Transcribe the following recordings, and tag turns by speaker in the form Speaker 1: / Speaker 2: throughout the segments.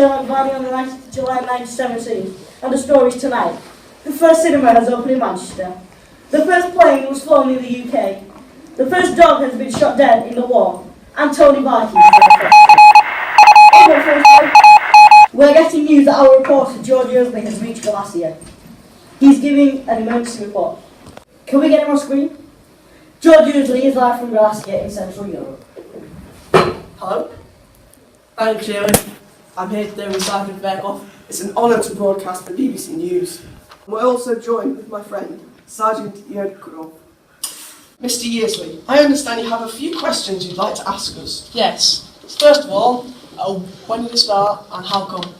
Speaker 1: Sherlock Valley on the 19th of July 1917, and the stories tonight. The first cinema has opened in Manchester. The first plane was flown in the UK. The first dog has been shot dead in the war. And Tony Viking. We're getting news that our reporter George Ursley has reached Galicia. He's giving an emergency report. Can we get him on screen? George Ursley is live from Galicia in Central Europe.
Speaker 2: Hello. Thanks, Jerry. I'm here today with Sergeant Beckhoff. It's an honour to broadcast the BBC News. We're also joined with my friend, Sergeant Yurkov. Mr. Yearsley, I understand you have a few questions you'd like to ask us.
Speaker 3: Yes. First of all, when did it start and how come?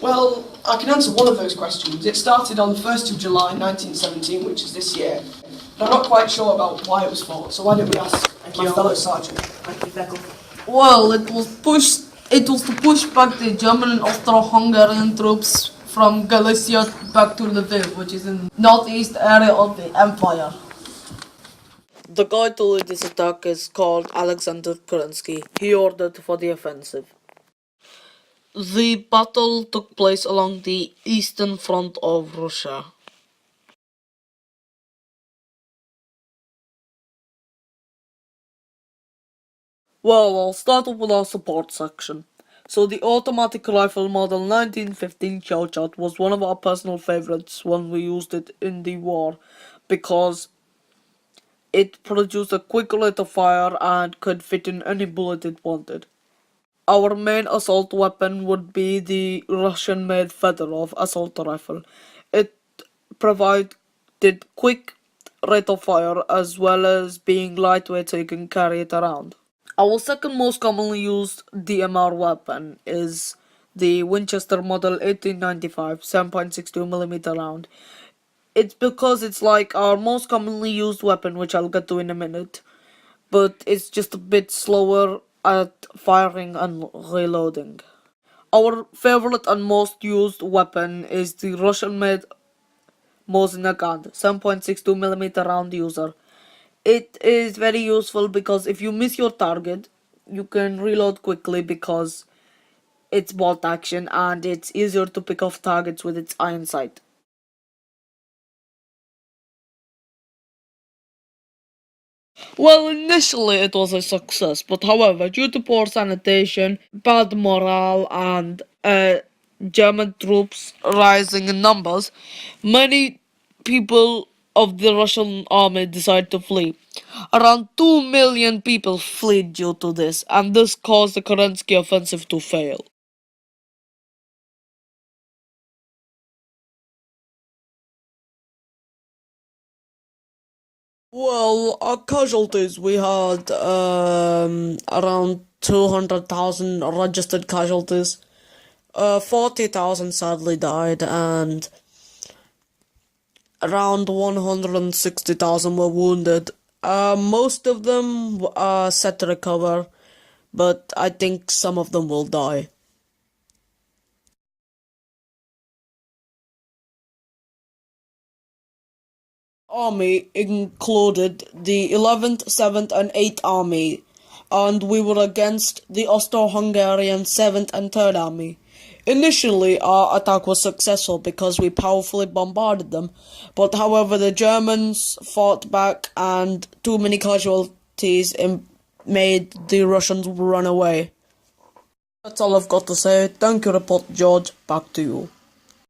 Speaker 2: Well, I can answer one of those questions. It started on the 1st of July 1917, which is this year. But I'm not quite sure about why it was fought, so why don't we ask my fellow sergeant?
Speaker 3: Thank you, Beckhoff.
Speaker 4: Well, it was to push back the German and Austro-Hungarian troops from Galicia back to Lviv, which is in northeast area of the empire. The guy to lead this attack is called Alexander Kerensky. He ordered for the offensive. The battle took place along the eastern front of Russia. Well, I'll start off with our support section. So the automatic rifle model 1915 Shellshot was one of our personal favorites when we used it in the war, because it produced a quick rate of fire and could fit in any bullet it wanted. Our main assault weapon would be the Russian-made Fedorov assault rifle. It provided quick rate of fire as well as being lightweight so you can carry it around. Our second most commonly used DMR weapon is the Winchester Model 1895 7.62mm round. It's because it's like our most commonly used weapon, which I'll get to in a minute, but it's just a bit slower at firing and reloading. Our favorite and most used weapon is the Russian-made Mosin Nagant 7.62mm round user. It is very useful because if you miss your target, you can reload quickly because it's bolt action and it's easier to pick off targets with its iron sight. Well, initially it was a success, but however, due to poor sanitation, bad morale, and German troops rising in numbers, many people of the Russian army decided to flee. Around 2 million people fled due to this, and this caused the Kerensky offensive to fail. Well, our casualties, we had around 200,000 registered casualties. 40,000 sadly died, and around 160,000 were wounded. Most of them are set to recover, but I think some of them will die. Army included the 11th, 7th and 8th Army, and we were against the Austro-Hungarian 7th and 3rd Army. Initially, our attack was successful because we powerfully bombarded them, but however the Germans fought back and too many casualties made the Russians run away. That's all I've got to say. Thank you, Report George. Back to you.